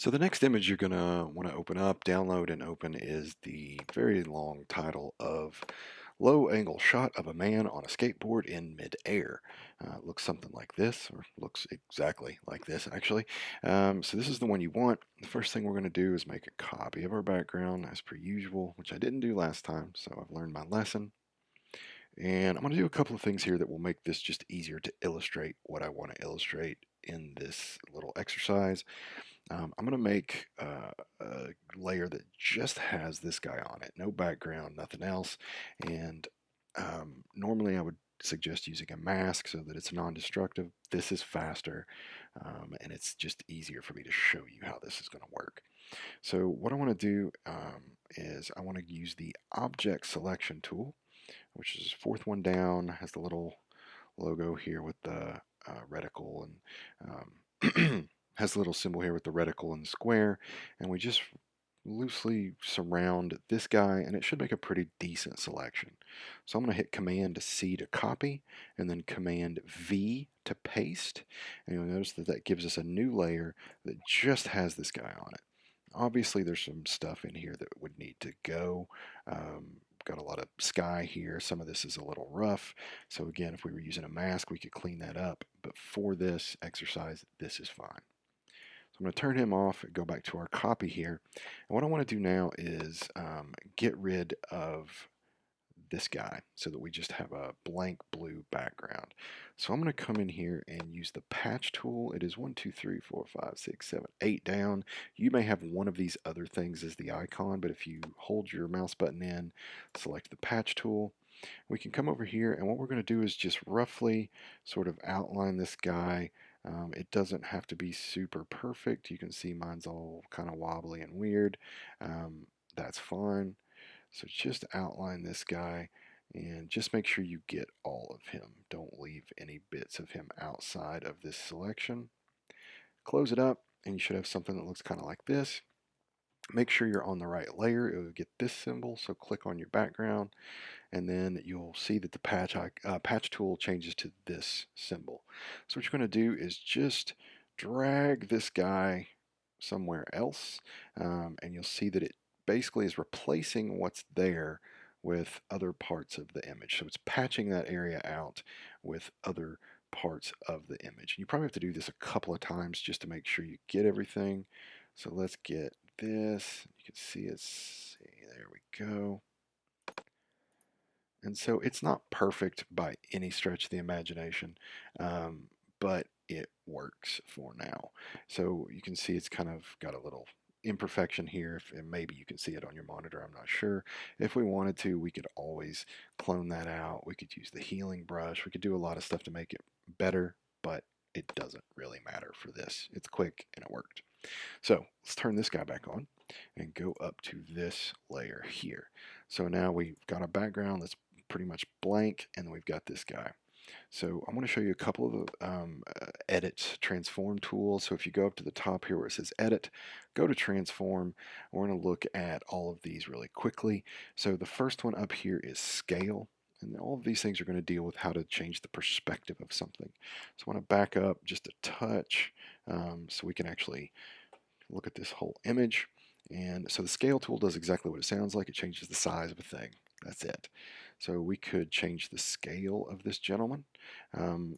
So the next image you're going to want to open up, download, and open is the very long title of Low Angle Shot of a Man on a Skateboard in Midair. Looks something like this, or looks exactly like this actually. So this is the one you want. The first thing we're going to do is make a copy of our background as per usual, which I didn't do last time, so I've learned my lesson. And I'm going to do a couple of things here that will make this just easier to illustrate what I want to illustrate in this little exercise. I'm going to make a layer that just has this guy on it, no background, nothing else. And normally I would suggest using a mask so that it's non-destructive. This is faster, and it's just easier for me to show you how this is going to work. So what I want to do is I want to use the object selection tool, which is fourth one down, has the little logo here with the reticle and has a little symbol here with the reticle and the square, and we just loosely surround this guy and it should make a pretty decent selection. So I'm going to hit Command C to copy and then Command V to paste, and you'll notice that that gives us a new layer that just has this guy on it. Obviously there's some stuff in here that would need to go. Got a lot of sky here. Some of this is a little rough. So again, if we were using a mask, we could clean that up. But for this exercise, this is fine. So I'm going to turn him off and go back to our copy here. And what I want to do now is get rid of this guy so that we just have a blank blue background. So I'm going to come in here and use the patch tool. It is 1, 2, 3, 4, 5, 6, 7, 8 down. You may have one of these other things as the icon, but if you hold your mouse button in, select the patch tool, we can come over here, and what we're going to do is just roughly sort of outline this guy. It doesn't have to be super perfect. You can see mine's all kind of wobbly and weird. That's fine. So just outline this guy and just make sure you get all of him. Don't leave any bits of him outside of this selection. Close it up and you should have something that looks kind of like this. Make sure you're on the right layer. It will get this symbol, so click on your background and then you'll see that the patch tool changes to this symbol. So what you're going to do is just drag this guy somewhere else, and you'll see that it basically is replacing what's there with other parts of the image. So it's patching that area out with other parts of the image. You probably have to do this a couple of times just to make sure you get everything. So let's get this. You can see it's, there we go. And so it's not perfect by any stretch of the imagination, but it works for now. So you can see it's kind of got a little imperfection here. And maybe you can see it on your monitor, I'm not sure. If we wanted to, we could always clone that out. We could use the healing brush. We could do a lot of stuff to make it better, but it doesn't really matter for this. It's quick and it worked. So let's turn this guy back on and go up to this layer here. So now we've got a background that's pretty much blank, and we've got this guy. So I'm going to show you a couple of edit transform tools. So if you go up to the top here where it says edit, go to transform. We're going to look at all of these really quickly. So the first one up here is scale. And all of these things are going to deal with how to change the perspective of something. So I want to back up just a touch so we can actually look at this whole image. And so the scale tool does exactly what it sounds like. It changes the size of a thing. That's it. So we could change the scale of this gentleman,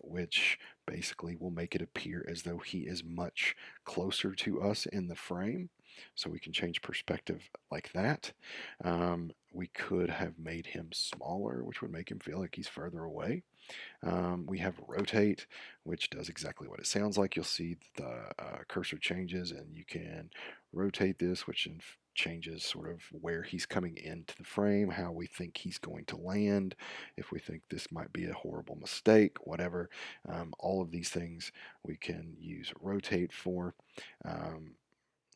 which basically will make it appear as though he is much closer to us in the frame. So we can change perspective like that. We could have made him smaller, which would make him feel like he's further away. We have rotate, which does exactly what it sounds like. You'll see the cursor changes, and you can rotate this, which changes sort of where he's coming into the frame, how we think he's going to land, if we think this might be a horrible mistake, whatever. All of these things we can use rotate for.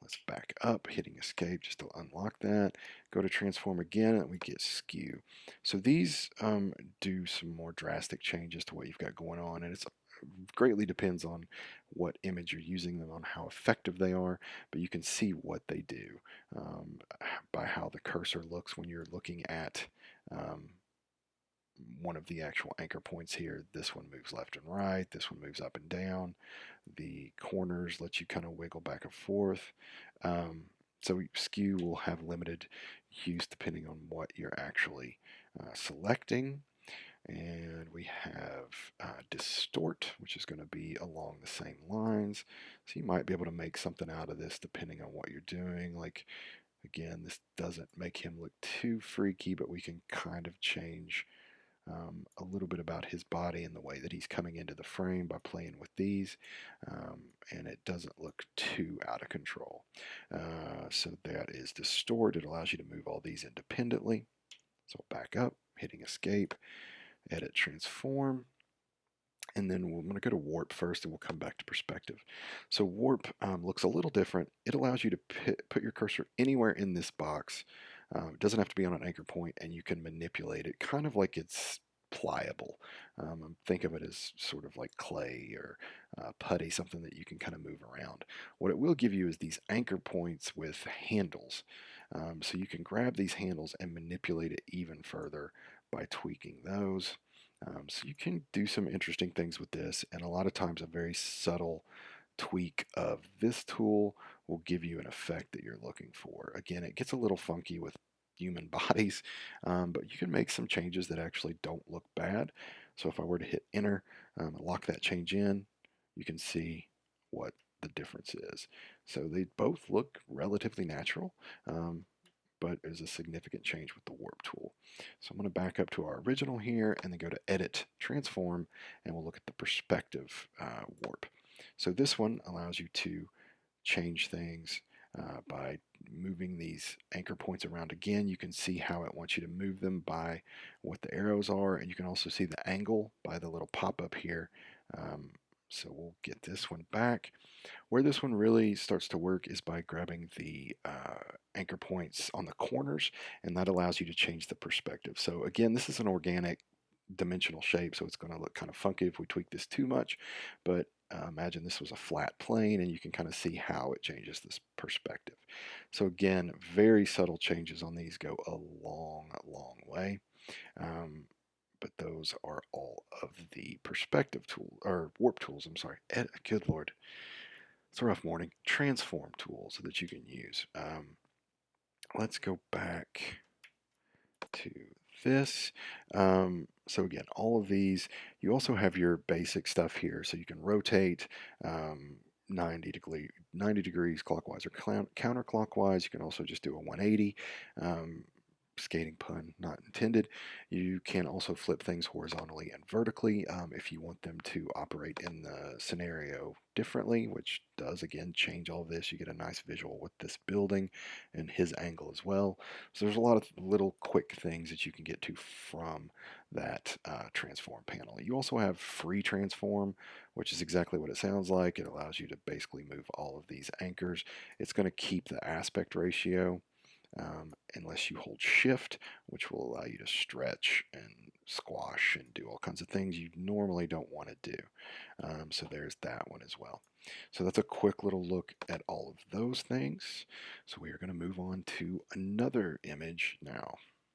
Let's back up, hitting escape just to unlock that. Go to transform again, and we get skew. So these do some more drastic changes to what you've got going on, and it's greatly depends on what image you're using them on, how effective they are, but you can see what they do by how the cursor looks when you're looking at one of the actual anchor points here. This one moves left and right, this one moves up and down. The corners let you kind of wiggle back and forth. So skew will have limited use depending on what you're actually selecting. And we have distort, which is going to be along the same lines. So you might be able to make something out of this depending on what you're doing. Like, again, this doesn't make him look too freaky, but we can kind of change a little bit about his body and the way that he's coming into the frame by playing with these, and it doesn't look too out of control. So that is distort. It allows you to move all these independently. So back up, hitting escape, edit transform, and then I'm going to go to warp first and we'll come back to perspective. So warp looks a little different. It allows you to put your cursor anywhere in this box. It doesn't have to be on an anchor point, and you can manipulate it kind of like it's pliable. Think of it as sort of like clay or putty, something that you can kind of move around. What it will give you is these anchor points with handles. So you can grab these handles and manipulate it even further by tweaking those. So you can do some interesting things with this, and a lot of times a very subtle tweak of this tool will give you an effect that you're looking for. Again, it gets a little funky with human bodies, but you can make some changes that actually don't look bad. So if I were to hit enter, lock that change in, you can see what the difference is. So they both look relatively natural, but there's a significant change with the warp tool. So I'm going to back up to our original here and then go to edit transform, and we'll look at the perspective warp. So this one allows you to change things by moving these anchor points around again. You can see how it wants you to move them by what the arrows are, and you can also see the angle by the little pop-up here. So we'll get this one back. Where this one really starts to work is by grabbing the anchor points on the corners, and that allows you to change the perspective. So again, this is an organic dimensional shape, so it's going to look kind of funky if we tweak this too much, but imagine this was a flat plane, and you can kind of see how it changes this perspective. So again, very subtle changes on these go a long way. But those are all of the perspective tool or warp tools. I'm sorry. Good Lord. It's a rough morning. Transform tools that you can use. Let's go back to this. So again, all of these, you also have your basic stuff here. So you can rotate 90 degrees clockwise or counterclockwise. You can also just do a 180. Skating pun not intended. You can also flip things horizontally and vertically if you want them to operate in the scenario differently, which does again change all of this. You get a nice visual with this building and his angle as well. So there's a lot of little quick things that you can get to from that transform panel. You also have free transform, which is exactly what it sounds like. It allows you to basically move all of these anchors. It's going to keep the aspect ratio unless you hold shift, which will allow you to stretch and squash and do all kinds of things you normally don't want to do. So there's that one as well. So that's a quick little look at all of those things. So we are going to move on to another image now.